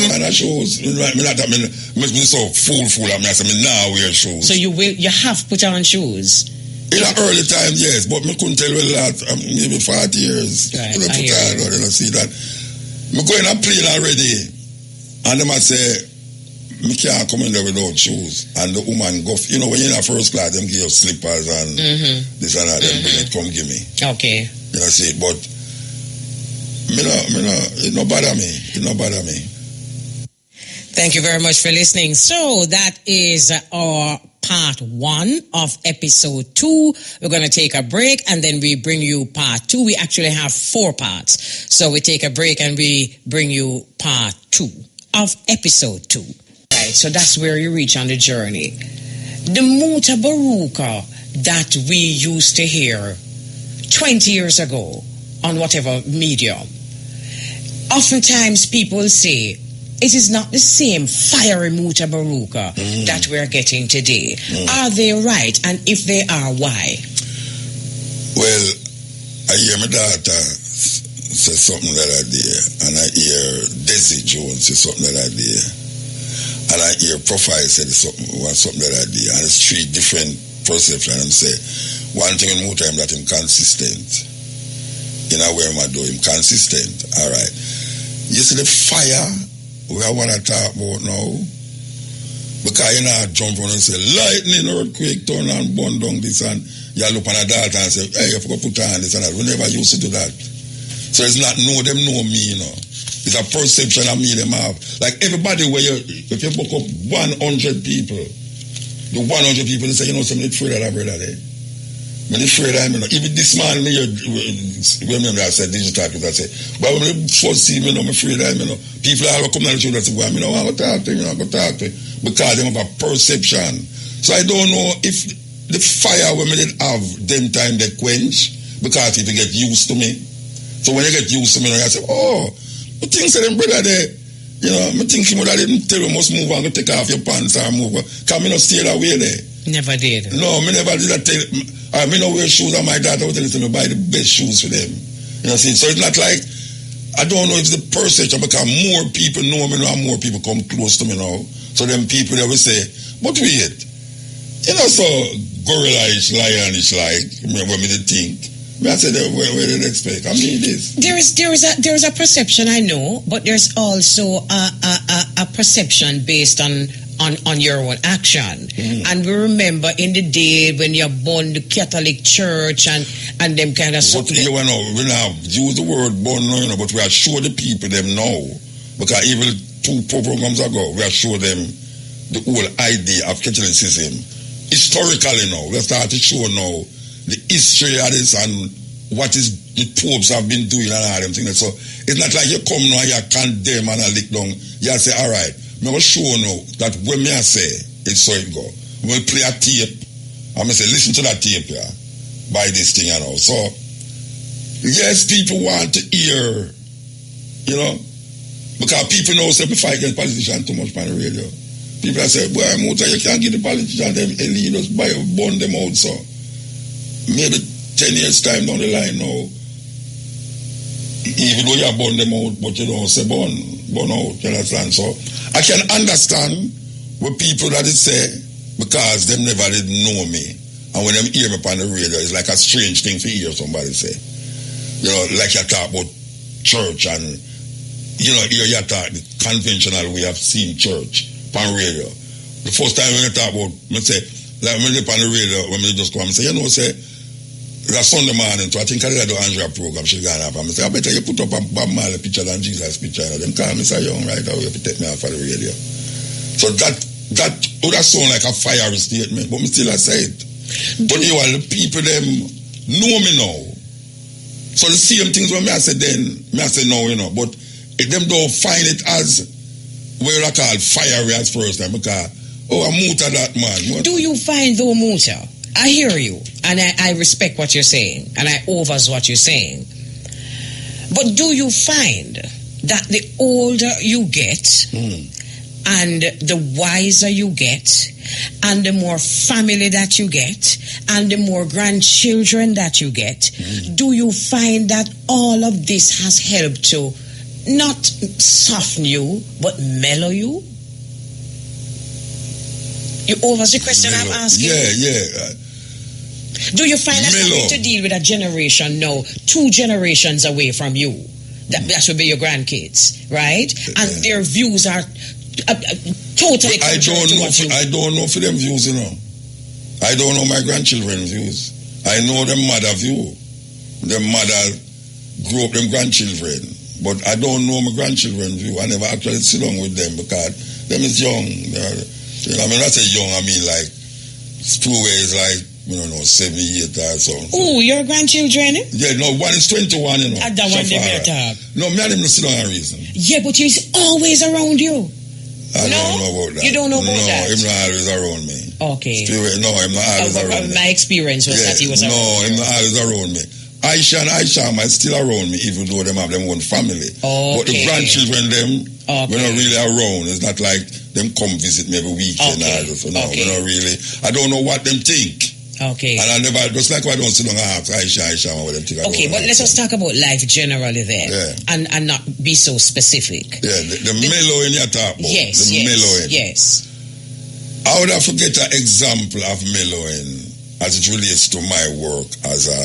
wear shoes. Me so full. I say me now wear shoes. So you have put on shoes. In the early times, yes, but me couldn't tell you that maybe 40 years. Right, I see that. Me going a plane already, and them I say, me can't come in there without shoes. And the woman go, when you're in a first class, them give you slippers and this and that, them bring it, come give me. Okay. See, but it no bother me. It no bother me. Thank you very much for listening. So that is our part 1 of episode 2. We're going to take a break and then we bring you part 2. We actually have 4 parts. So we take a break and we bring you part 2 of episode 2. Right, so that's where you reach on the journey. The Mutabaruka that we used to hear 20 years ago on whatever medium. Oftentimes people say, it is not the same fiery Mutabaruka that we're getting today. Are they right? And if they are, why? Well, I hear my daughter say something like that there, and I hear Desi Jones say something like that there, and I hear Profile say something like that there, and it's 3 different perceptions. And say one thing in Muta, that I'm consistent. In a way I do, I'm consistent. All right. You see the fire we want to talk about now, because jump on and say lightning, earthquake, turn and burn down this, and you look on a data and say, hey, you have to put on this and that. We never used to do that. So it's not them know me, It's a perception of me them have. Like everybody if you book up 100 people, the 100 people they say, something afraid of that brother there. I'm afraid of him, Even this man, remember I said digital people, I say, but when they first see me, I'm afraid of him, People all come down the children and say, well, I don't want to talk to him, I don't want to talk to him. Because they have a perception. So I don't know if the fire when we did have them time they quench, because people get used to me. So when they get used to me, I say, I think so them brother there, I think him that didn't tell you must move and go take off your pants or move. Because I not stay that way there. Never did. No, I never did that. I don't wear shoes, and my daughter would tell me to buy the best shoes for them. So it's not like, I don't know if it's the perception, because more people know me now, and more people come close to me now. So them people, they will say, but wait, so gorilla-ish, lion-ish like, what me they think. I said, where did they expect? I mean this. There is a perception, I know, but there's also a perception based on your own action. And we remember in the day when you born the Catholic Church and them kind of stuff. But we now use the word born now, but we are sure the people them know. Because even 2 programs ago, we are sure them the whole idea of Catholicism. Historically now, we start to show now the history of this and what is the popes have been doing and all them things. So it's not like you come now and you condemn and lick down. You say, all right, I'm going to show now that when I say, it's so it go. When we play a tape, I'm going to say, listen to that tape here, by this thing, So, yes, people want to hear, because people know say, before I get politicians too much on the radio. People say, boy, you can't get the politicians, them elite, burn them out, so. Maybe 10 years time down the line now, even though you burn them out, but you don't say burn out, you understand? So I can understand what people that it say, because them never did know me. And when them hear me on the radio, it's like a strange thing to hear somebody say. Like you talk about church and, here you talk the conventional way of seeing church on radio. The first time when you talk about, I say, like when they on the radio, when they just come and say, say, that Sunday morning, so I think I did do Andrea program, she got up and I say, I better you put up a Bob Marley picture than Jesus picture. Them call me Mr. Young right away to take me off of the radio. So that would have sound like a fiery statement, but me still I say it. But the people them know me now. So the same things when I say then, I say no, but if them don't find it as what I call fiery as first time, because I'm Muta that man. Do you find though Muta? I hear you, and I respect what you're saying, and I overs what you're saying. But do you find that the older you get, and the wiser you get, and the more family that you get, and the more grandchildren that you get, do you find that all of this has helped to not soften you, but mellow you? You over the question I'm asking? Yeah. Do you find that having to deal with a generation now, 2 generations away from you, that should be your grandkids, right? And their views are totally contrary to what you... I don't know for them views, you know. I don't know my grandchildren's views. I know them mother view. Them mother grew up them grandchildren. But I don't know my grandchildren's view. I never actually sit down with them because them is young. I mean, I say young, I mean like, Spooey is like, 7, 8 or something. Oh, your grandchildren? Yeah, no, one is 21, you know. At that one, they may talk. No, me and him don't sit down and reason. Yeah, but he's always around you. I don't know about that. You don't know about that? No, he's not always around me. Okay. No, I'm not always around me. My experience was that he was around. No, I'm not always around me. Aisha are still around me, even though them have their own family. Okay. But the grandchildren, we're not really around. It's not like them come visit me every weekend. So no, we're not really. I don't know what them think. Okay. And I never, just like I don't sit down and ask Aisha what them think. Okay, but let's just talk about life generally there. Yeah. And not be so specific. Yeah, the mellow in your talk about. Yes, the mellowing. Yes. How would I forget an example of mellowing as it relates to my work as a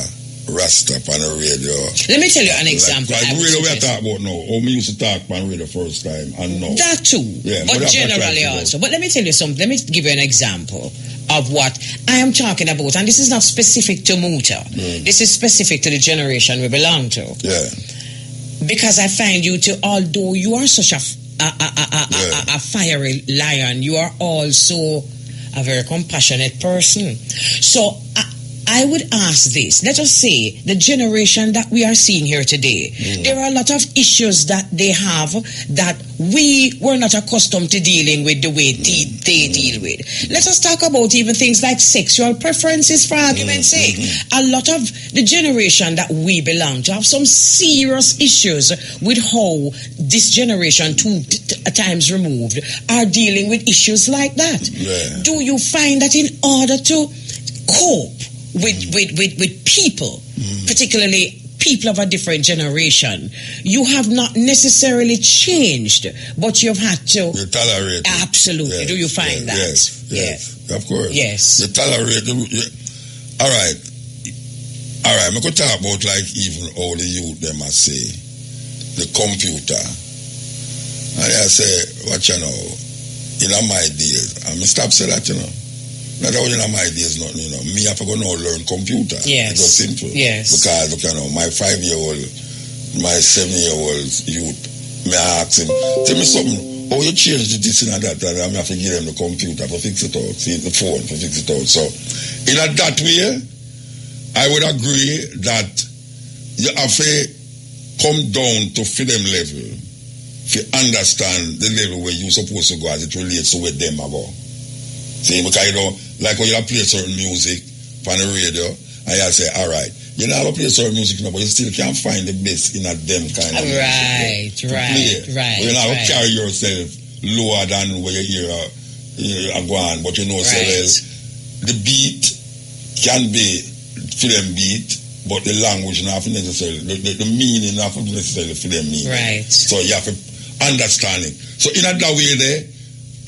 Rasta on the radio? Let me tell you an example. Like radio we are talking about now. How me used to talk on radio first time and now. That too. Yeah, but generally also. But let me tell you something. Let me give you an example of what I am talking about. And this is not specific to Muta. This is specific to the generation we belong to. Yeah. Because I find you to, although you are such a fiery lion, you are also a very compassionate person. So I would ask this. Let us say the generation that we are seeing here today, there are a lot of issues that they have that we were not accustomed to dealing with the way they deal with. Let us talk about even things like sexual preferences, for argument's sake. A lot of the generation that we belong to have some serious issues with how this generation, 2 times removed, are dealing with issues like that. Yeah. Do you find that in order to cope with people, particularly people of a different generation, you have not necessarily changed, but you've had to tolerate it. Absolutely. Yes, do you find that? Yes, of course. Yes. You tolerate it. All right. I'm going to talk about like even all the youth, they must say, the computer. And I say, what you know, in my days, I'm stop saying that, you know. Not only in my days, nothing, you know. Me, I have to go now learn computer. Yes. It was simple. Yes. Because, look, you know, my 5-year-old, my 7-year-old youth, me ask him, tell me something, how you change this and that, and I have to give them the computer for fix it out, see, the phone for fix it out. So, in that way, I would agree that you have to come down to them level, to understand the level where you're supposed to go as it relates to where them are going. See, because you know, like when you play certain music on the radio, and you say, all right, you know, I play certain music now, but you still can't find the best in a them kind of music. Right. You know, carry yourself lower than where you hear a go on, but you know, so the beat can be film beat, but the language not necessarily, the meaning not necessarily film meaning. Right. So you have to understand it. So in that way there,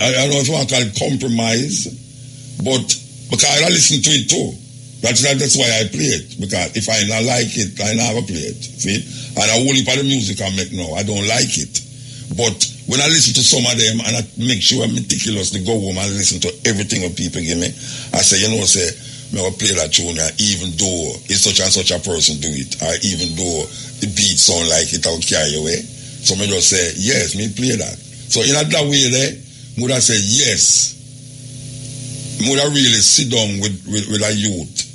I don't know if you want to call it compromise, but because I listen to it too. That's why I play it. Because if I not like it, I never play it. See? And I only part of music I make now, I don't like it. But when I listen to some of them and I make sure I'm meticulous to go home and listen to everything that people give me, I say, I'm going to play that tune, even though it's such and such a person do it, or even though the beat sound like it, I'll carry away. So I just say, yes, me play that. So in that way there, would I say yes? Would I really sit down with a youth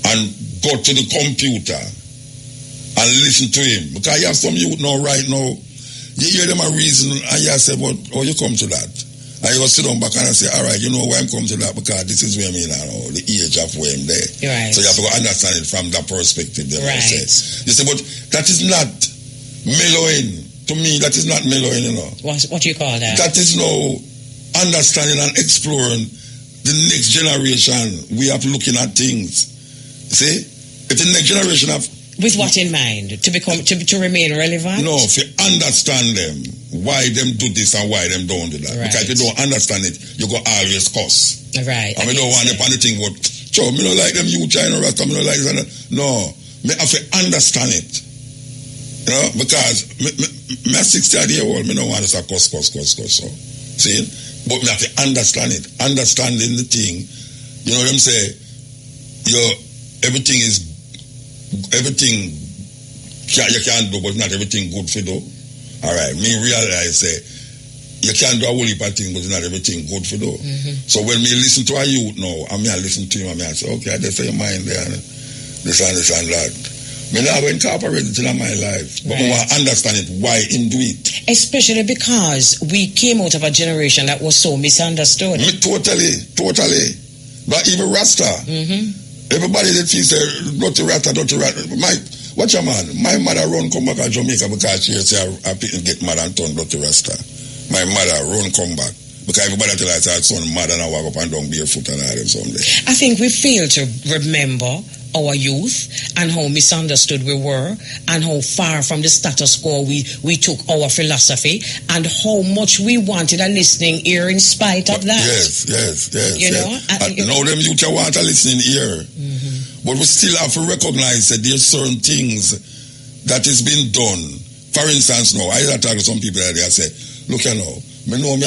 and go to the computer and listen to him? Because you have some youth now, right now, you hear them a reason and you say, but how you come to that? And you go sit down back and say, all right, you know why I'm coming to that? Because this is where I'm in now, the age of where I'm there. Right. So you have to go understand it from that perspective. Right. You say, but that is not mellowing. To me, that is not mellowing, you know. What do you call that? That is no understanding and exploring the next generation. We have looking at things. See? If the next generation have With what in mind? To remain relevant? No, if you understand them, why them do this and why them don't do that. Right. Because if you don't understand it, you go always cuss. Right. And we don't want to anything but, me don't like them you China Rasta, me don't like this. No, me have to understand it. You know, because me 60-year-old, me don't want to say cuss. So, see? But me have to understand it. Understanding the thing, you know what I'm saying? Everything you can't do, but not everything good for do. All right, me realize you can't do a whole heap of things, but not everything good for do. So when me listen to a youth now, and me I listen to him, and me I say, okay, I just say your mind there, and this and that. Me never incorporate it in my life, but I want to understand it, why him do it. Especially because we came out of a generation that was so misunderstood. Me totally. But even Rasta, everybody that feels dirty Rasta. Watch your man. My mother run come back to Jamaica because she say I get mad and turn dirty Rasta. My mother run come back because everybody tell us her son mad and I walk up and down barefoot and all them someday. I think we fail to remember our youth and how misunderstood we were and how far from the status quo we took our philosophy and how much we wanted a listening ear in spite of that. Yes. You know? Now them youth want a listening ear. But we still have to recognize that there's certain things that is being done. For instance, now, I talk to some people that they say, look, you know,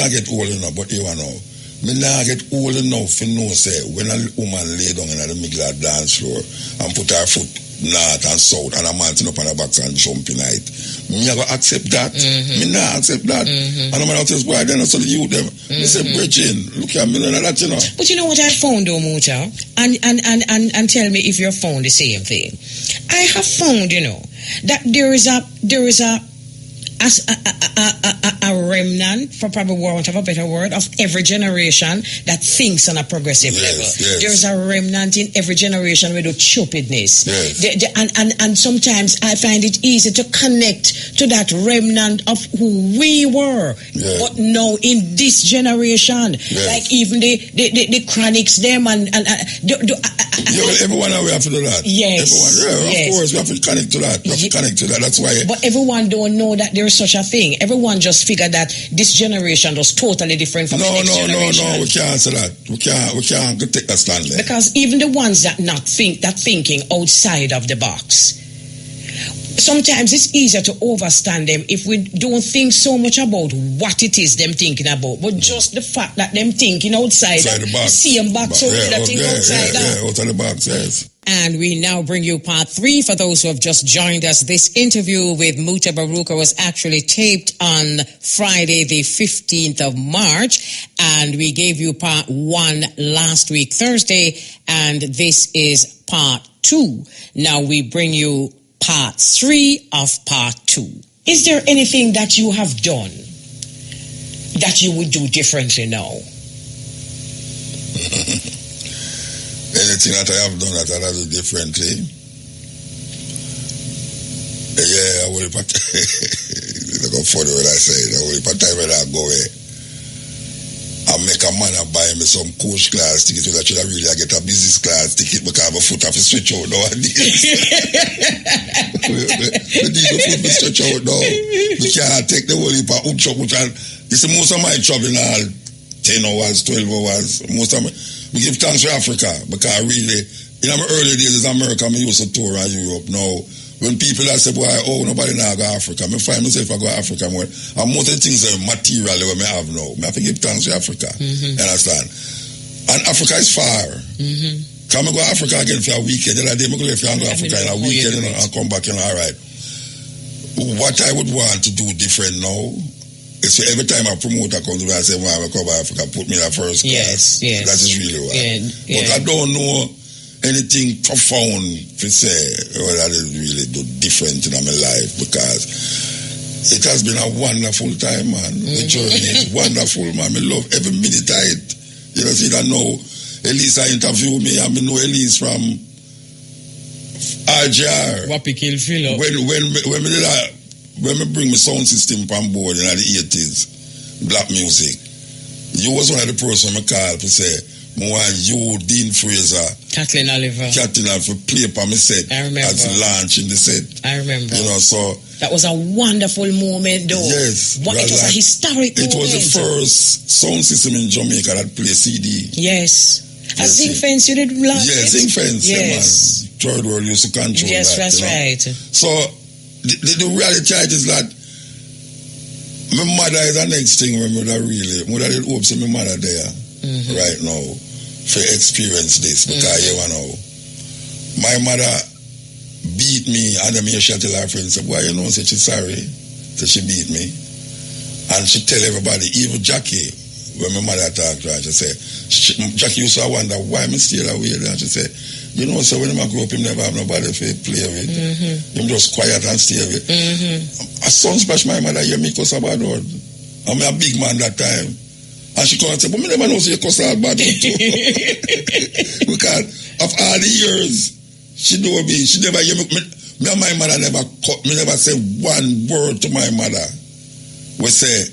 I get old enough, but you know, me now get old enough to know, say, when a woman lay down in the middle of the dance floor and put her foot north and south and a man sitting up on the box and jumping at it, me I go accept that. Me not accept that. And I'm going to say, why then I saw the youth them. Me say, Bridging, look at me, none of that, you know. But you know what I found, though, Muta? And tell me if you found the same thing. I have found, you know, that there is a remnant, for probably want of a better word, of every generation that thinks on a progressive level. Yes. There's a remnant in every generation with stupidness. And sometimes I find it easy to connect to that remnant of who we were. But now in this generation, like even the chronics, them and everyone we have to do that. Yes. Everyone, of course, we have to connect to that. That's why. But everyone don't know that there is such a thing. Everyone just figure that this generation was totally different from the next generation. No, we can't say that. We can't take that stand there. Because even the ones that thinking outside of the box, sometimes it's easier to overstand them if we don't think so much about what it is them thinking about, but just the fact that them thinking outside the box. See them back, so that thing outside that. Out of the box, yes. And we now bring you part 3 for those who have just joined us. This interview with Mutabaruka was actually taped on Friday, the 15th of March, and we gave you part 1 last week, Thursday, and this is part 2. Now we bring you part 3 of part 2. Is there anything that you have done that you would do differently now? Anything that I have done that I do differently? I will put look how funny when I say it. I will put time when I go away. I make a man buy me some coach class ticket so that I really get a business class ticket because my foot have to stretch out nowadays. We need the foot to stretch out now. We can't take the whole heap of you see, most of my trouble now 10 hours, 12 hours, we give thanks to Africa because really, in my early days in America, I used to tour around Europe. Now, when people that say, boy, nobody now go to Africa, I find myself I go to Africa more. And most of the things are material that I have now. I have to give thanks to Africa. Understand? And Africa is far. Come go to Africa again for a weekend. The other day, I go to Africa in a weekend and come back and all right. What I would want to do different now, so every time a promoter comes to me and says, well, I will come to Africa, put me in the first class. Yes. That is really why. But I don't know anything profound to say what I really do different in my life because it has been a wonderful time, man. The journey is wonderful, man. I love every minute of it. You know, see that now, Elise interviewed me, and I know Elise from RJR. When we bring my sound system on board in the 80s, black music, you was one of the person I called to say, I want you, Dean Fraser, Kathleen Oliver play for me set. I remember. As launch in the set. I remember. You know, so that was a wonderful moment, though. Yes. It was a historic moment. It was the first sound system in Jamaica that played CD. Yes. As Zinc Fence, you did launch it? Yes, Zinc Fence. Yes. Third World used to control yes, that. Yes, that's right. So, the reality is that my mother is the next thing when mother did hope my mother there right now for experience this because you know my mother beat me and then she tell her friends say, boy, you know, say she's sorry that she beat me, and she tell everybody, even Jackie, when my mother talked to her, she say, Jackie used to wonder why me still away there, and she say, you know, so when I grow up, him never have nobody to play with. Him just quiet and stay with. A son splash my mother, you me cuss about her. I'm a big man that time. And she come and say, but me never know so you cuss all bad too. Because of all the years, she know me. She never hear me and my mother never cut. Me never say one word to my mother. We say,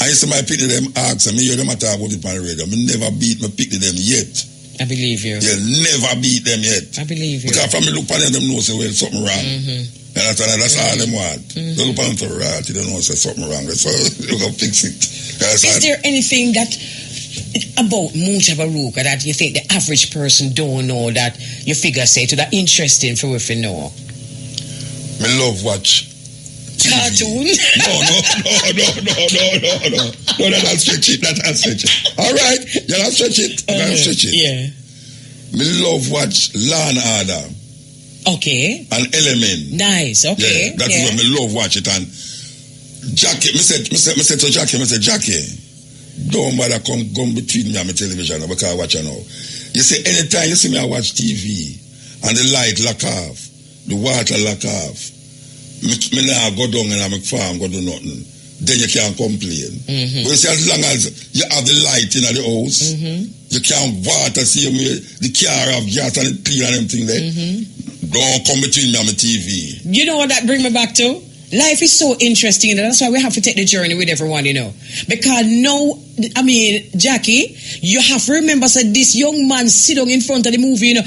I used to my pity them ask, and me hear them talk about it on the radio. Me never beat me pity them yet. I believe you. You'll never beat them yet. I believe you. Because from me look at them know say, well, something wrong. And that's all them want. They look at them to right, they don't know say something wrong. So they're going to fix it. Is there anything that about Mutabaruka that you think the average person don't know that your figure say to that interesting for if you know? Me love watch TV. Cartoon? No, that'll stretch it. All right, you'll stretch it. Yeah. Me love watch Law and Order. Okay. And Element. Nice, okay. Yeah, that's when me love watch it. And Jackie, me said to Jackie, don't bother come between me and my television because I watch it now. You see, anytime you see me I watch TV and the light lock off, the water lock off, me now go down and I farm, go do nothing. Then you can't complain. But you see, as long as you have the light in the house, you can't water, see me, the car have gas and the clean and everything there. Don't come between me and my TV. You know what that bring me back to? Life is so interesting, and that's why we have to take the journey with everyone, you know. Because now, I mean, Jackie, you have to remember that this young man sit down in front of the movie, you know.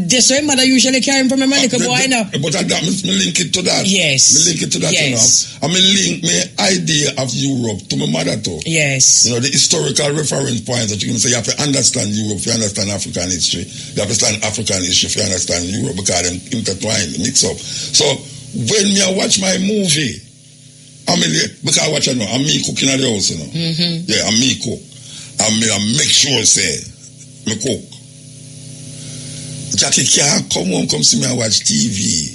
That's why mother usually carry him from a man, boy, you know. But I link it to that. Yes. Me link it to that, you know. I mean, link my idea of Europe to my mother too. Yes. You know, the historical reference points that you can say, you have to understand Europe, you understand African history. You have to understand African history, you understand Europe, because them intertwined, mix up. So, when me I watch my movie, because I watch it now, I'm me cooking at the house, you know. Yeah, I'm me cook. I make sure say, me cook. Jackie can't come home, come see me and watch TV.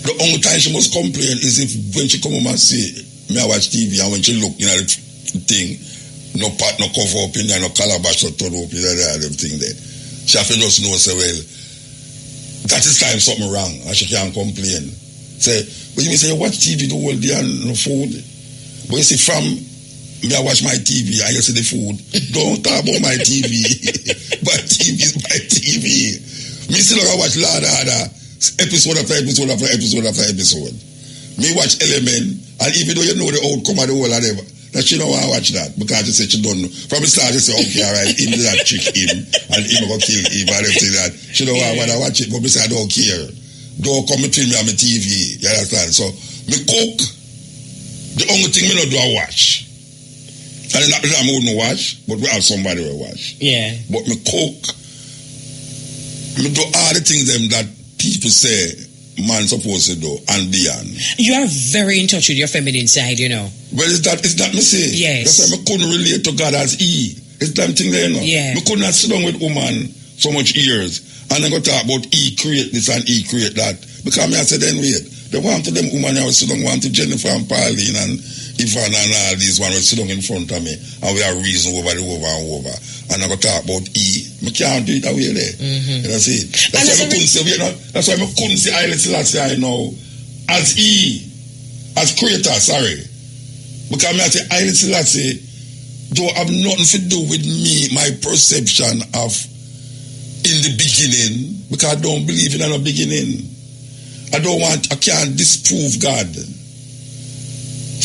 The only time she must complain is if when she come home and see me I watch TV and when she look, you know, the thing, no pot, no cover up in there, no calabash, no turn up in there, everything there. She have to just know, say, well, that is time something wrong and she can't complain. Say, but you may say you watch TV the whole day and no food. But you see from me I watch my TV and you see the food. Don't talk about my TV. My TV is my TV. Me still I watch Law and Order episode after episode after episode after episode. Me watch Element and even though you know the outcome of the whole of them, that she don't want to watch that because she said she don't know. From the start, she said, okay, all right, him do that trick him and him go kill him and everything that. She don't want to watch it, but me say, I don't care. Don't come between me and my TV. You understand? So, me cook. The only thing me not do I watch. And then I wouldn't watch, but we have somebody who watch. Yeah. But me cook. Me do all the things them that people say man supposed to do and beyond. You are very in touch with your feminine side, you know. Well, it's that me say. Yes. That's why I couldn't relate to God as He. It's that thing there, you know. Yeah. I could not sit down with woman so much years and then go talk about He create this and He create that. Because me I said then wait. They want to them woman I was sit down, want to Jennifer and Pauline and Ivan and all these one will sit down in front of me and we are reason over and over. And I go talk about He. I can't do it away there. You know see? That's why I couldn't say that's why I couldn't say Haile Selassie I know as He, as creator, sorry. Because I say Haile Selassie don't have nothing to do with me, my perception of in the beginning, because I don't believe in the beginning. I can't disprove God.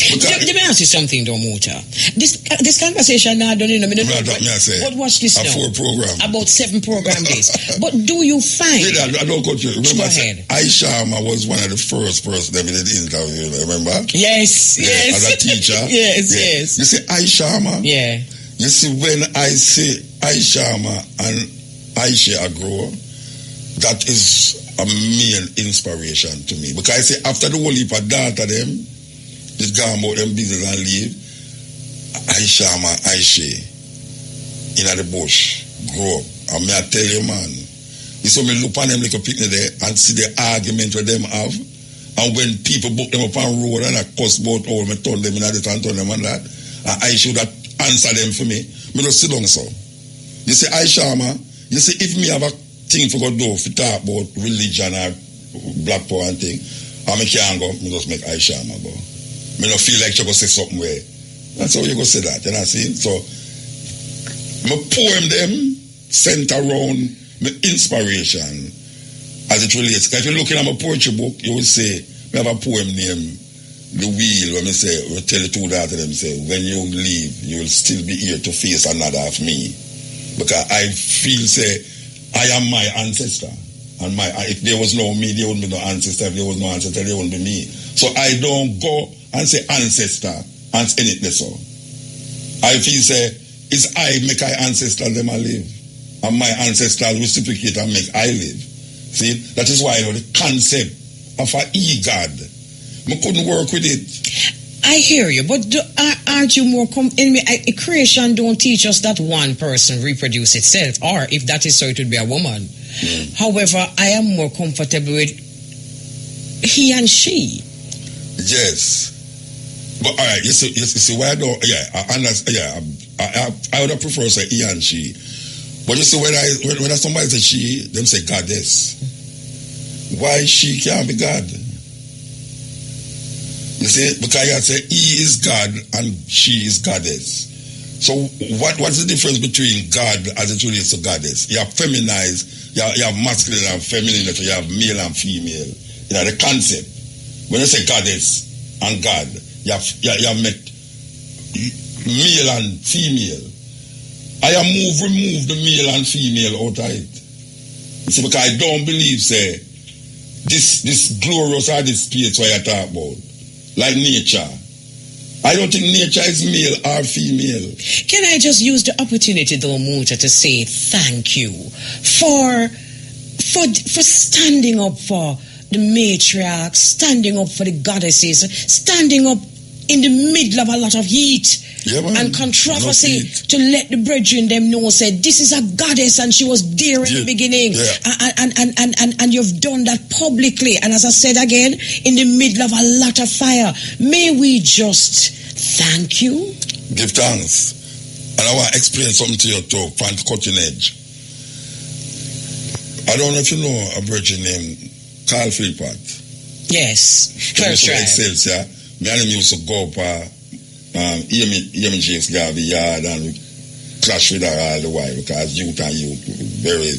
Let me ask you something, though, Muta. This conversation now done in a minute. But watch this now. 4 program. About 7 program days. But do you find... Wait, I don't cut you. Remember, go ahead. Aishama was one of the first person that we did interview, remember? Yes. As a teacher. Yes. You see, Aishama. Yeah. You see, when I say Aishama and Aisha grow, that is a main inspiration to me. Because I say, after the whole heap of daughter them, just gone about them business and leave, Aishama, Aisha, in the bush, grow up. And me I tell you, man, you saw me look on them like a picnic there and see the argument with them have. And when people book them up on road and I cuss about all, me turn them in this and turn them and that, and I should have answer them for me. Me just sit down so. You see, Aishama, you see, if me have a thing for God do, for talk about religion or black power and thing, and me can't go, me just make Aishama go. Me don't feel like you go say something where. That's how you go say that, you know what I'm saying? So, my poem them center around my inspiration as it relates. If you're looking at my poetry book, you will say, I have a poem named The Wheel, when I say, we tell the 2 daughters them, say, when you leave, you will still be here to face another of me. Because I feel, say, I am my ancestor. And if there was no me, there wouldn't be no ancestor. If there was no ancestor, there wouldn't be me. So I don't go and say ancestor and end it so. I feel, say, it's I make I ancestors them I live. And my ancestors reciprocate and make I live. See? That is why the concept of a e-God, I couldn't work with it. I hear you, but aren't you more... creation don't teach us that one person reproduce itself, or if that is so, it would be a woman. However, I am more comfortable with he and she. Yes. But all right, you see why I don't... I understand. I would have preferred to say he and she. But you see, when somebody says she, them say goddess. Why she can't be God? You see, because you say he is God and she is goddess. So what's the difference between God as it relates to goddess? You have feminized, you have masculine and feminine, you have male and female. You know, the concept. When you say goddess and God, you have met male and female. I have remove the male and female out of it. You see, because I don't believe, say, this glorious or this space what you talk about. Like nature. I don't think nature is male or female. Can I just use the opportunity, though, Muta, to say thank you for standing up for the matriarch, standing up for the goddesses, standing up in the middle of a lot of heat and controversy to let the brethren them know, say, this is a goddess and she was there in the beginning. And you've done that publicly. And as I said again, in the middle of a lot of fire. May we just thank you? Give thanks. And I want to explain something to you too, from cutting edge. I don't know if you know a virgin named Carl Philpott. Yes. First right. Yeah. Me and him used to go up James Garvey yard and clash with her all the while because youth very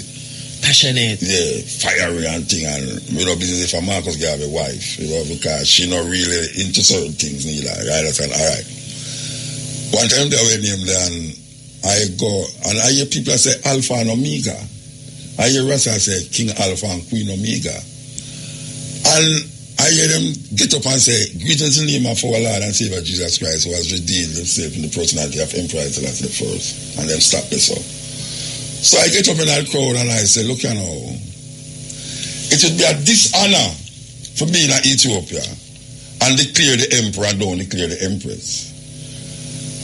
passionate. Yeah, fiery and thing, and we don't business for Marcus Garvey wife, because she not really into certain things neither. Right? I said, all right. One time they were named there and I go and I hear people say Alpha and Omega. I hear Rasta say King Alpha and Queen Omega. And I hear them get up and say, greetings in the name of our Lord and Savior Jesus Christ, who has redeemed himself in the personality of Emperor Selassie I, and then stop this up. So I get up in that crowd and I say, look, you know, it would be a dishonor for being in Ethiopia and declare the emperor and don't declare the empress.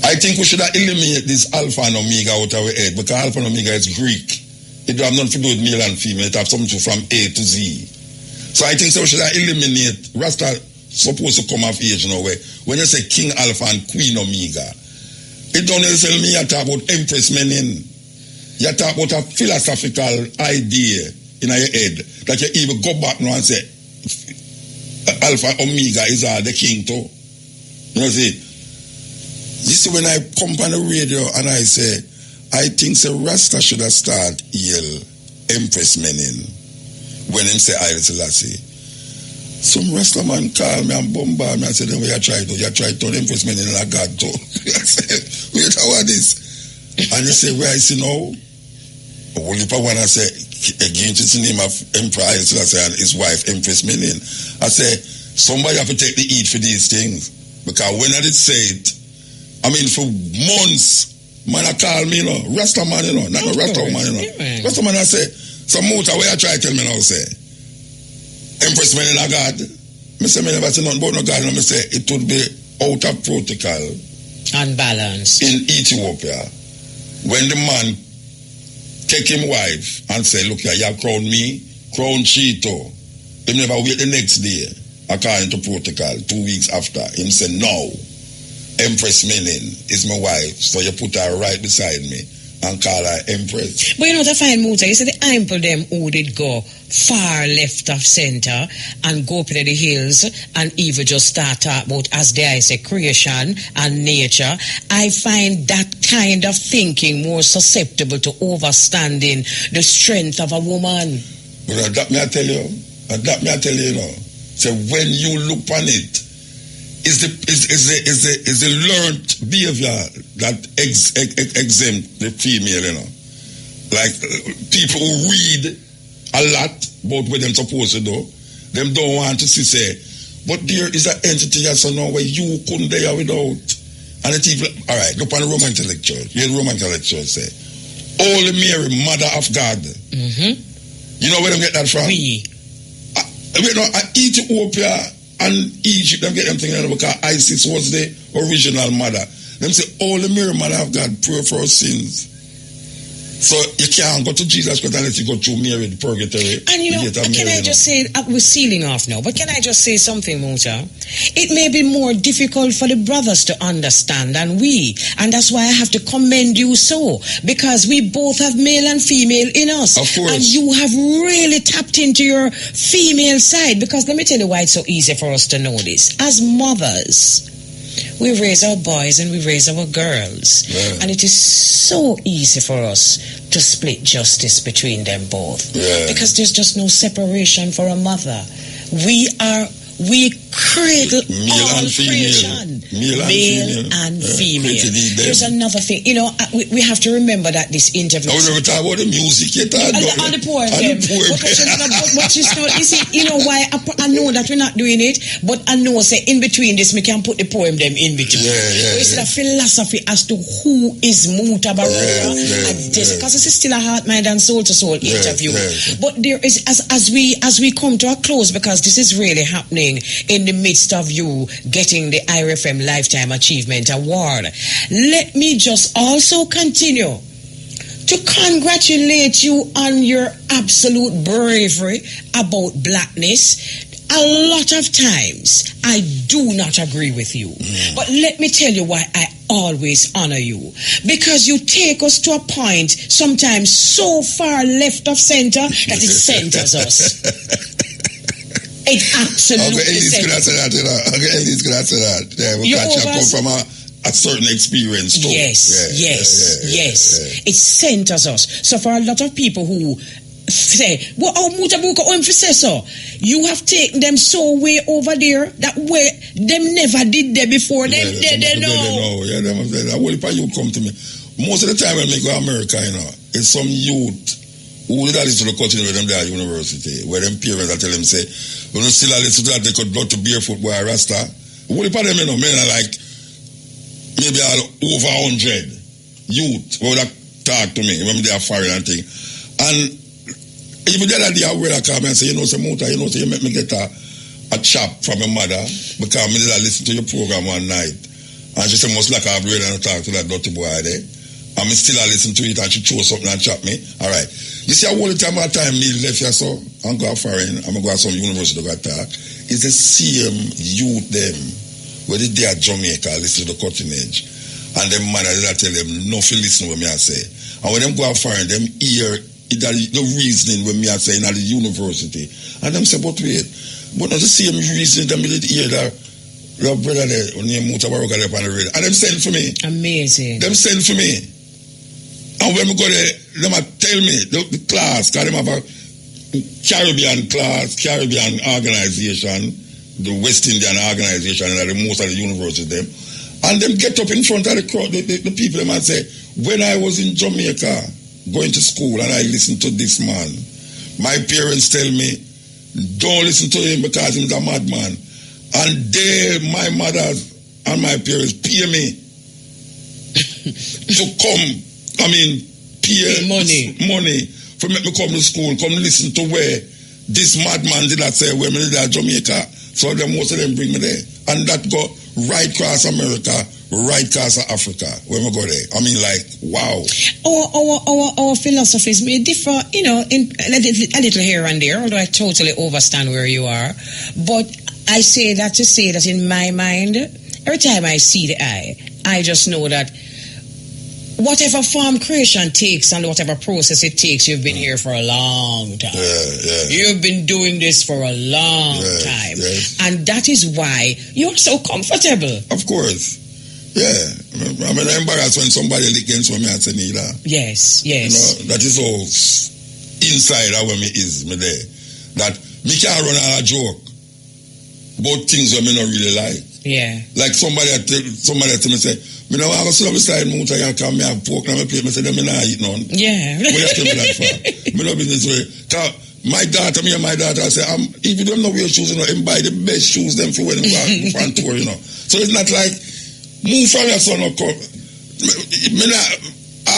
I think we should eliminate this Alpha and Omega out of our head, because Alpha and Omega is Greek. It don't have nothing to do with male and female. It have something to do from A to Z. So I think so we should eliminate Rasta supposed to come of age now where when you say King Alpha and Queen Omega, it don't necessarily mean you talk about Empress Menin. You talk about a philosophical idea in your head that you even go back now and say Alpha Omega is the king too. You know see? You see when I come on the radio and I say I think so Rasta should have started Empress Menin when him say Haile Selassie. Some wrestler man call me and bombard me and say, "Then what you try to? You try to impress me in a God too." I said, "Wait, how are this?" And you say, "Where I see now?" Well, if I want to say, again, it's the name of Emperor Elise and his wife, Empress Million. I say, somebody have to take the heat for these things. Because when I did say it, I mean, for months, man, I call me, Rasta man, not no Rasta man, Rasta man, I say, some motor, where I try to tell me now, say, Empress Million, a God. I say, I never say nothing about no God, and I say, it would be out of protocol. Unbalanced. In Ethiopia, when the man take him wife and say, "Look here, you crown me, crown Chito." He never wait the next day, according to protocol, 2 weeks after. Him say, "No, Empress Menin is my wife, so you put her right beside me and call her Empress." But you know what I find, Muta? You see the ample them who did go far left of center and go up to the hills and even just start talk about, as they say, creation and nature. I find that kind of thinking more susceptible to overstanding the strength of a woman. But that me I tell you, So when you look on it, is the learned behavior that exempt the female, Like people who read a lot about what them supposed to do, them don't want to see say, but there is an entity that's now where you couldn't there without. And it even, all right, look on the Roman intellectual. You Roman intellectual say, Holy Mary, Mother of God. Mm-hmm. You know where them get that from? Ethiopia and Egypt, them get them thing because Isis was the original mother. Them say, Holy Mary, Mother of God, pray for our sins. So you can't go to Jesus Christ unless you go through Mary, the purgatory. And you know, can I just say, we're sealing off now, but can I just say something, Muta? It may be more difficult for the brothers to understand than we. And that's why I have to commend you so. Because we both have male and female in us. Of course. And you have really tapped into your female side. Because let me tell you why it's so easy for us to know this. As mothers, we raise our boys and we raise our girls. Yeah. And it is so easy for us to split justice between them both. Yeah. Because there's just no separation for a mother. We cradle all creation. Male and female. There's another thing. You know, we have to remember that this interview. I never talk about the music yet. On the poem. But you see, you know why I know that we're not doing it, but I know say in between this we can put the poem them in between. It's a philosophy as to who is Mutabaruka because this is still a heart, mind and soul to soul interview. But there is as we come to a close, because this is really happening in the midst of you getting the IRFM Lifetime Achievement Award. Let me just also continue to congratulate you on your absolute bravery about blackness. A lot of times I do not agree with you, but let me tell you why I always honor you. Because you take us to a point sometimes so far left of center that it centers us. It absolutely Elise could answer that, Elise could answer that. Yeah, we can't come from a certain experience too. Yes. It centers us. So for a lot of people who say, well, Mutabaruka say so, you have taken them so way over there that way them never did there before. They know. Yeah, them say that. Well, if you come to me, most of the time when we go to America, it's some youth who did listen to the cutting with them there at university, where them parents tell them, say, when you still listen to that, they could go to barefoot boy Rasta. What if them, men are like, maybe over 100 youth who would talk to me when they are foreign and thing. And even the other day, I will come and say, say, Muta, you make me get a chop from your mother because I did listen to your program one night. And she said, most like I've read and talk to that dirty boy there. And I still listen to it and she chose something and chop me. All right. You see, all the time me left here, so I'm going foreign, I'm going to go to some university to go talk. It's the same youth them, where they are Jamaica, listen to the cutting edge. And them man, I tell them, nothing listen what me I say. And when them go out foreign, them hear the reasoning when me I say in the university. And them say, but wait, but not the same reasoning them hear that your brother there, named Mutabaruka there on the radio. And them send for me. Amazing. Them send for me. And when we go there, them tell me, the class, because them have a Caribbean organization, the West Indian organization, and most of the universities, them, and them get up in front of the crowd, the people, them, and say, when I was in Jamaica going to school and I listened to this man, my parents tell me, don't listen to him because he's a madman. And my mother and my parents pay me to come, pay money for make me come to school, come listen to where this madman did that say, when me did at Jamaica. So most of them bring me there. And that go right across America, right across Africa, when we go there. Wow. Our philosophies may differ, in a little here and there, although I totally understand where you are. But I say that to say that in my mind, every time I see the eye, I just know that whatever form creation takes and whatever process it takes, you've been here for a long time. You've been doing this for a long time. Yes. And that is why you're so comfortable. Of course. Yeah. I'm embarrassed when somebody against me and say neither. Yes. That is all inside how me is me there. That me can't run a joke about things that me not really like. Yeah. Like somebody tell me say, me know I go sit up beside Muta and come me have pork and me plate, me say them me not eat none. Yeah. What you tell me that for? Me no business way. Cause my daughter say, if you don't know wear shoes, him buy the best shoes them for when them go on tour, So it's not like move from your son or come. Me not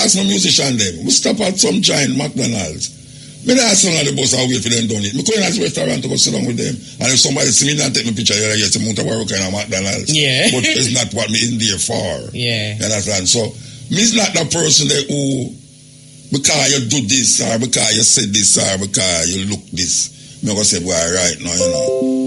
ask my musician them. We stop at some giant McDonald's. Me not ask them on the bus I wait for them done it. Me go in at the restaurant to go sit down with them. And if somebody see me and take my picture, I get some Mutabaruka and a McDonald's. Yeah. But it's not what me in there for. Yeah. You understand? So me's not the person that because you do this or because you said this or because you look this. Me go say, boy, right now,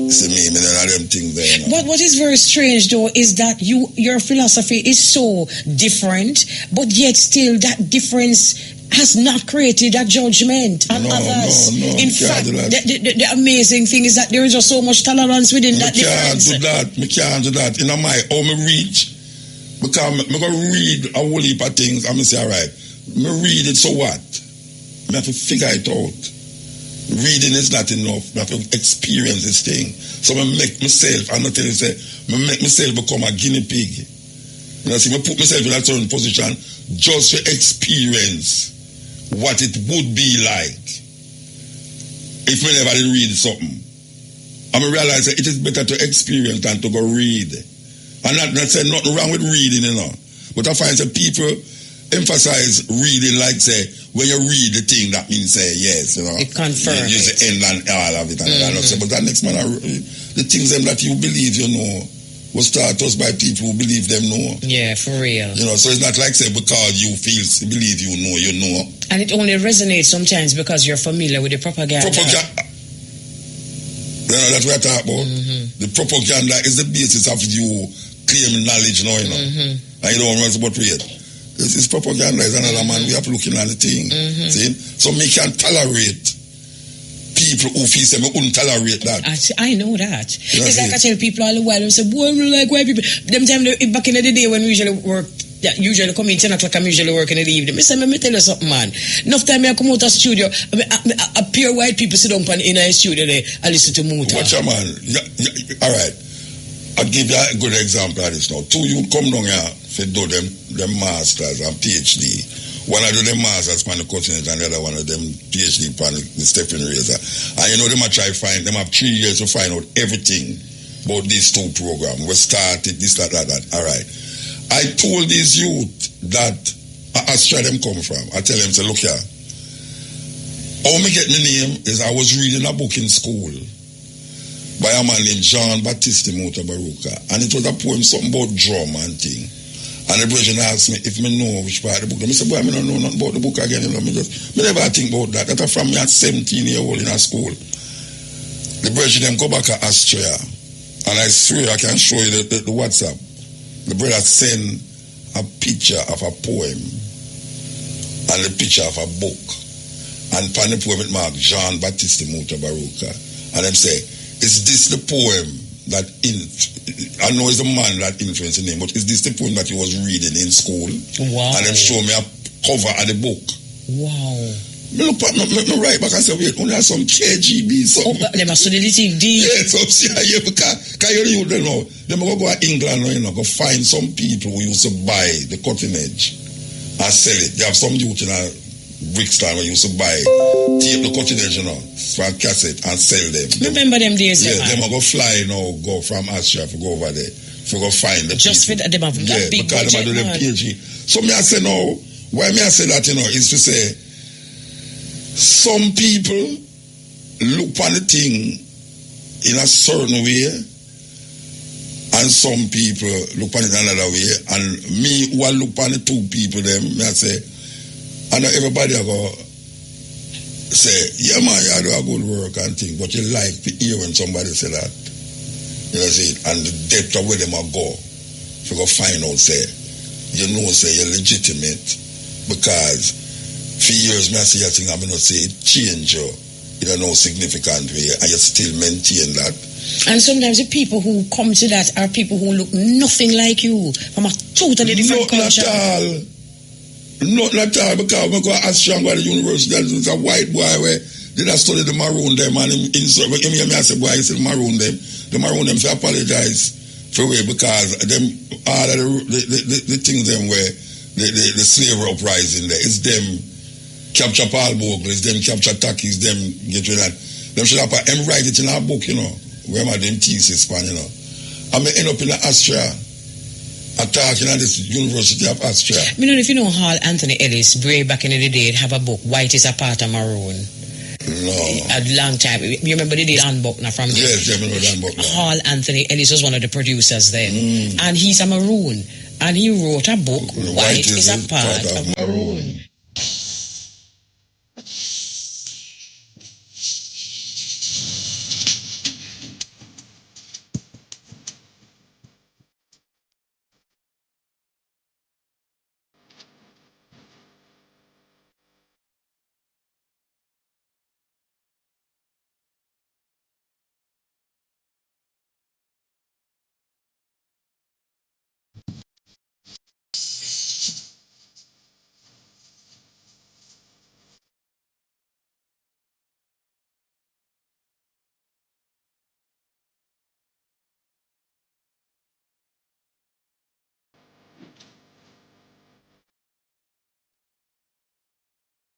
see me none of them things there. But what is very strange though is that your philosophy is so different, but yet still that difference has not created a judgment on others. No. In fact, the amazing thing is that there is just so much tolerance within that difference. Me can't do that. Me reach, because me go read a whole heap of things and me say, all right, me read it, so what? Me have to figure it out. Reading is not enough. Me have to experience this thing. So me make myself, I'm not telling you, me make myself become a guinea pig. See, me put myself in a certain position just to experience what it would be like if me never did read something. And I realize that it is better to experience than to go read. And not say nothing wrong with reading, But I find that people emphasize reading like say, when you read the thing, that means say yes, It confirms. You use the end and all of it. But that next man, the things that you believe was taught us by people who believe them know. Yeah, for real. So it's not like say because you believe you know. And it only resonates sometimes because you're familiar with the propaganda. That's what I talk about. The propaganda is the basis of you claiming knowledge now, And you don't want to about it. It's propaganda. It's another man. We have to looking at the thing. See? So me can tolerate people who feel say me wouldn't tolerate that. I know that. It's like I tell people all the while, I say, boy, we like white people. Them time back in the day when we usually work, usually come in 10 o'clock, I'm usually working in the evening. I say, let me tell you something, man. Enough time I come out of the studio, a pure white people sit down in a studio there and listen to Muta. Watch out, man. All right. I'll give you a good example of this now. Two you come down here to do them masters and PhD. One of them masters on the continent and the other one of them PhD on the stepping razor. And them I try to find, them have 3 years to find out everything about these two programs. We started this, that. All right. I told these youth that Australia them come from. I tell them, say, look here. How me get my name is I was reading a book in school by a man named Jean Baptiste Mutabaruka. And it was a poem, something about drum and thing. And the person asked me if me know which part of the book. I said, boy, I don't know nothing about the book again. Me never think about that. That's from me at 17 years old in a school. The person them go back to Austria. And I swear I can show you the WhatsApp. The brother send a picture of a poem and the picture of a book. And from the poem it marked Jean Baptiste Mutabaruka. And them say, is this the poem that I know it's a man that influenced the name, but is this the poem that he was reading in school? Wow. And them show me a cover of the book. Wow. Me look back, me right back and say, wait, only have some KGB, some. Oh, they must study the thing deep. Yeah, so CIA, because you don't know, they go to England, go find some people who used to buy the cutting edge and sell it. They have some youth in a Brixton who used to buy, tape the cutting edge, for a cassette and sell them. Remember them days, yeah, they go fly go from Austria to go over there, to go find the just people. For them have that big because budget, they have PhD. So me I say no, why me I say that, is to say, some people look on the thing in a certain way, and some people look on it another way. And me, who I look on the two people, them, me I say, and everybody go say, yeah man, you do a good work and thing, but you like to hear when somebody say that. You know see, and the depth of where them are go, if you go find out, say, you know, say you're legitimate, because for years, I say, I think I'm going to say it change you in a no significant way, and you still maintain that. And sometimes the people who come to that are people who look nothing like you, from a totally different culture. Not at all, because I go as strong at the university, there's a white boy where did I study the maroon them, and I say, boy, I said maroon them. The maroon them, so I apologize for way, because them, all of the things them where the slavery uprising there, it's them. Capture Paul Bogle, it's them capture Takis, them get rid of that. Them should have write it in our book, where my them thesis span, I may end up in Austria, attacking at this University of Austria. I don't know if you know Hall Anthony Ellis, way back in the day, have a book, White is a Part of Maroon. No. A long time. You remember the Dan Buckner from Yes, I remember Dan Buckner. Hall Anthony Ellis was one of the producers then. And he's a Maroon. And he wrote a book, White is a Part of Maroon.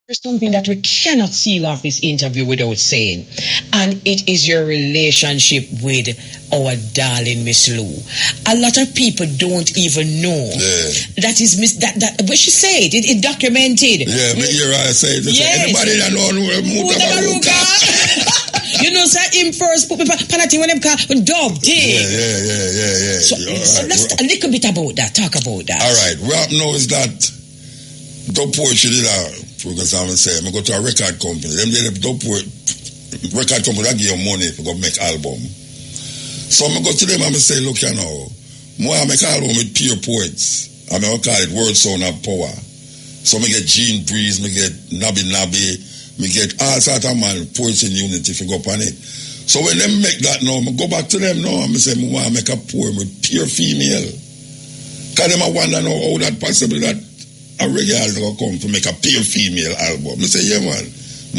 There's something that we cannot seal off this interview without saying, and it is your relationship with our darling Miss Lou. A lot of people don't even know that is that what she said. It documented. Yeah, but here I say it. Yes. Anybody that know Mutabaruka. You know, sir, him first put me penalty when them call dub day. Yeah. So let's a little bit about that. Talk about that. All right. What now is that the poetry did because I'm saying, I go to a record company. Them did the record company that give you money to go make album. So I go to them and I say, look, I make album with peer poets. I call it Word Sound of Power. So I get Gene Breeze, I get Nabby, I get all sorts of man poets in unity if you go up on it. So when they make that now, I go back to them now and I say, I want to make a poem with pure female. Because them I wonder now how that possible that a reggae album come to make a pure female album. I say, yeah man,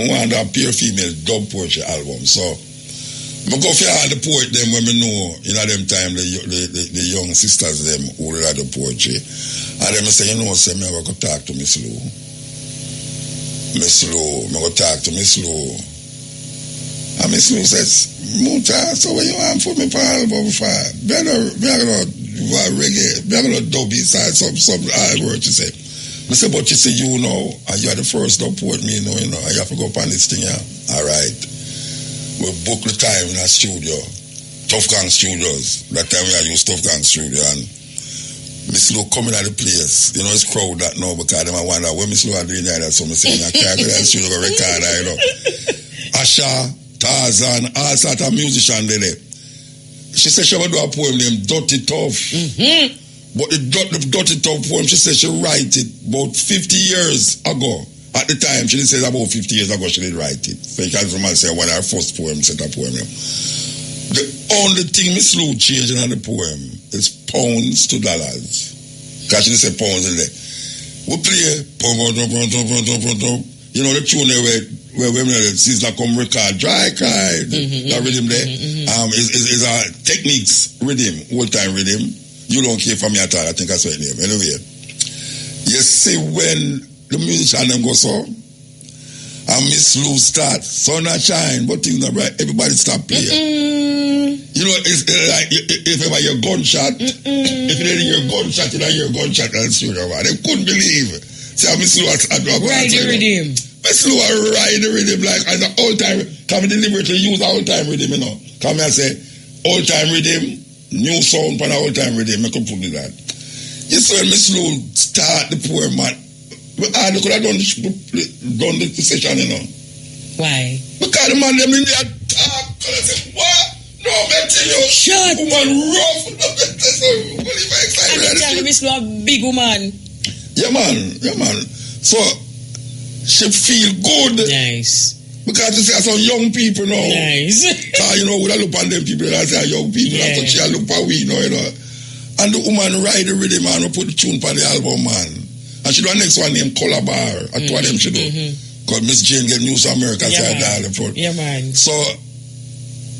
I want a pure female dub poetry album. So I go for all the poet them when I know in them time the young sisters them who read the poetry. And then I say, you know, say me I go talk to Miss Lou. Miss Lou, I go talk to Miss Lou. And Miss Lou says, Muta, so what you want for me for album for? We are gonna reggae, we are gonna dub inside some word you say. I say, but you say, you know, you're the first to put me, you know, I have to go up on this thing, yeah. All right. We book the time in our studio, Tough Gang Studios. That time we had used Tough Gang Studio, and Miss Lou coming at the place. You know, it's crowd that now because them I wonder when Miss Lou are doing that, so I say, I can't go to the studio to record, you know. Asha, Tarzan, all sorts of musicians there. She said she would do a poem named Dirty Tough. Mm-hmm. But the Dirty Tough poem, she said she write it about 50 years ago. At the time, she said about 50 years ago she did write it. So you can say one of her first poem, set a poem. The only thing Miss Lou changing on the poem is pounds to dollars. Because she said pounds in there. We play, You know, the tune there where women Sizzla come record, Dry Cry, that rhythm there, is a techniques rhythm, old time rhythm. You don't care for me at all, I think that's what name. Anyway, you see when the musician them go so, and Miss Lou start, sun a shine, but things are bright, everybody stop playing. You know, it's like if ever your gunshot, if you didn't hear gunshot, you don't hear gunshot and studio, man. They couldn't believe it. See how Miss Lou had ride the rhythm. Miss Lou ride the rhythm like as an old time. Come deliberately use old time rhythm, you know. Come here and say old time rhythm, new sound for the old time rhythm. I could put it that. You see when Miss Lou start the poem, man. I could have done the session, you know. Why? Because the man them in there talk, and I say, what? No, man, tell you, shut woman rough. And I tell you, Miss Lou a big woman. Yeah, man. So she feel good. Nice. Because you see some young people now. Nice. You know, when I look at them people that say young people, that's what she look at we, you know. And the woman ride the rhythm, man, and put the tune on the album, man. And she do a next one named Color Bar. That's what them she do. Because Miss Jane get News America side the front. Yeah, man. So, I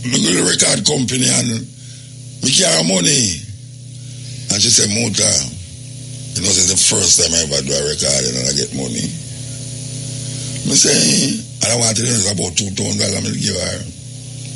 go to the record company and me carry money. And she said, Muta, you know, this is the first time I ever do a recording and I get money. I say, and I wanted to know about $2,000 I'm going to give her.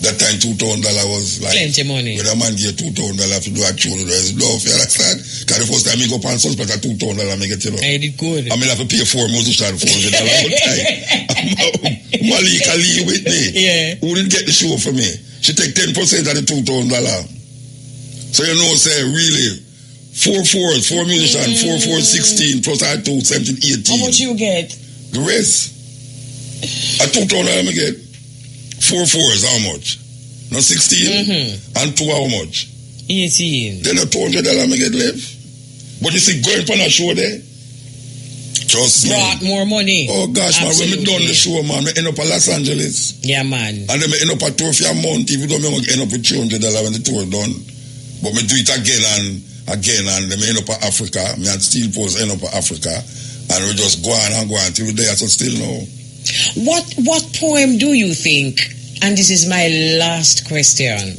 That time $2,000 was like plenty money. When a man give $2,000 to do a tune, there's love, you understand? Because the first time I go up on suspect at $2,000 I get you know. I did good. I mean I have to pay 4 musicians $400 all the time. Malika Lee with me. Yeah. Who didn't get the show for me? She take 10% of the $2,000. So you know say really 4 musicians, 4 16 plus I 2 17 18. How much you get? The rest. At $2,000 I get 4 4s, how much? No 16? And 2 how much? 18. Then a $200 I get left. But you see, going on a show there, trust me. Brought more money. Oh gosh, absolutely. man, when me done the show, man, I end up at Los Angeles. Yeah, man. And then I end up at tour for a month, even though I end up with $300 when the tour done. But me do it again, and then I end up at Africa. Me and Steel Post end up at Africa. And we just go on till we're there, so still no. What poem do you think, and this is my last question,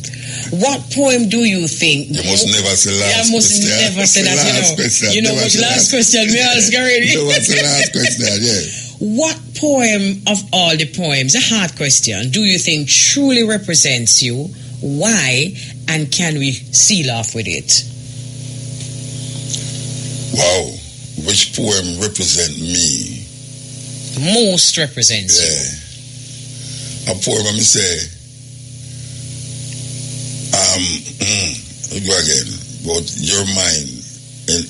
what poem do you think? You must never say last question. You must never say that, you know. You know what last question me ask already. You know what's the last question, yeah. What poem of all the poems, a hard question, do you think truly represents you? Why? And can we seal off with it? Wow. Which poem represent me? Most represents you. A poem, let me say, go again, but your mind.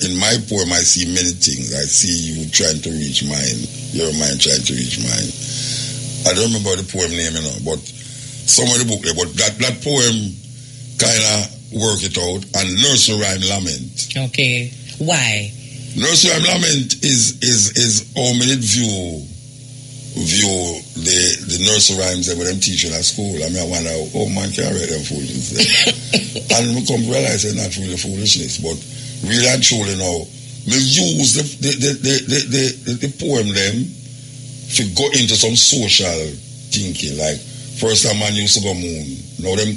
In my poem, I see many things. I see you trying to reach mine, your mind trying to reach mine. I don't remember the poem name, you know, but some of the book there, but that poem kind of work it out, and Nursery Rhyme Lament. Okay. Why? Nursery Rhyme Lament is how many view the nursery rhymes that them teaching at school. I mean, I wonder, oh man, can I read them foolishness? And we come to realize it's not really foolishness, but really and truly now, we use the poem them to go into some social thinking. Like, first time man used to go moon. Now them,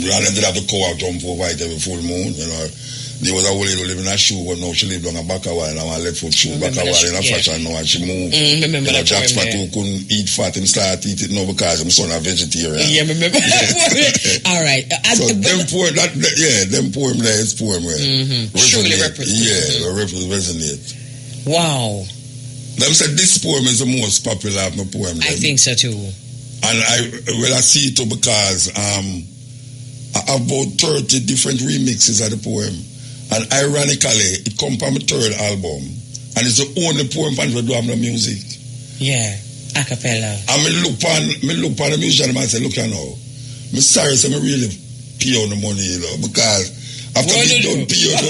rather than have the cow jump over it every full moon, you know. There was a old lady who lived in a shoe, but now she lived on a back a while, and I left foot shoe back a while in a fashion now, and she moved. Remember that Jack poem, Spatu couldn't eat fat, him start eating now because him son a vegetarian. Yeah, remember that poem. All right. So them poem there is poem where truly represent. Yeah, resonate. Wow. Them said this poem is the most popular of my poem. I think so too. And I see it too because I have about 30 different remixes of the poem. And ironically, it comes from my 3rd album. And it's the only poem that do have no music. Yeah, a cappella. And me look on the musician and I say, look here now. I'm sorry, so I really pay on the money, you know, because after we done pay on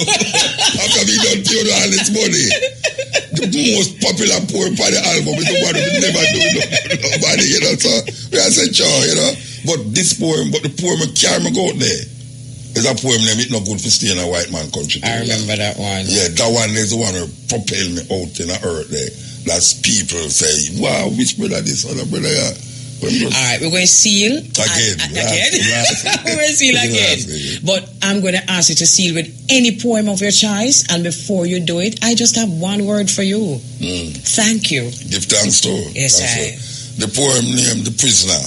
all this money, the most popular poem for the album is the one we never do nobody, you know. So we are saying, sure, you know. But the poem I carry me go out there. It's a poem name, it's not good for staying in a white man country. I remember that one. Yeah, that one is the one that propelled me out in the earth there. That's people say, wow, which brother this, other brother, yeah. All right, we're going to seal again. We're going to seal again. But I'm going to ask you to seal with any poem of your choice. And before you do it, I just have one word for you. Thank you. Give thanks to. Yes, The poem named The Prisoner.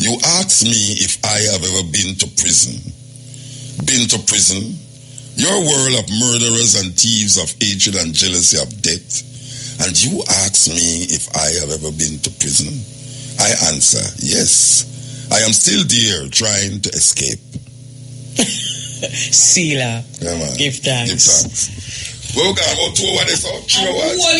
You ask me if I have ever been to prison. Been to prison? Your world of murderers and thieves, of hatred and jealousy, of death. And you ask me if I have ever been to prison? I answer, yes. I am still there trying to escape. Sealer. Yeah, man. Give thanks. Give thanks. Well, God, about 2 hours this out. 3 hours. Well,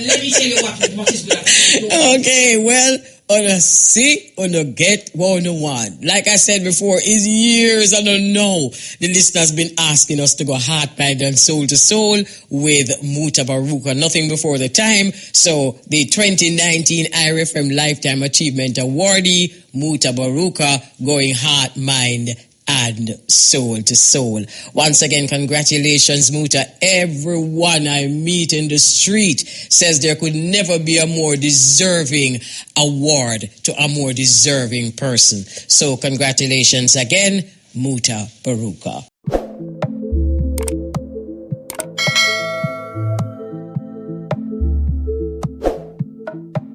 let me tell you what is good. Okay, well, on a see, on a get 101. Like I said before, it's years, I don't know. The listeners been asking us to go heart, mind, and soul to soul with Mutabaruka. Nothing before the time. So the 2019 IRFM Lifetime Achievement Awardee, Mutabaruka, going heart, mind, and soul to soul. Once again, congratulations, Muta. Everyone I meet in the street says there could never be a more deserving award to a more deserving person. So congratulations again, Mutabaruka.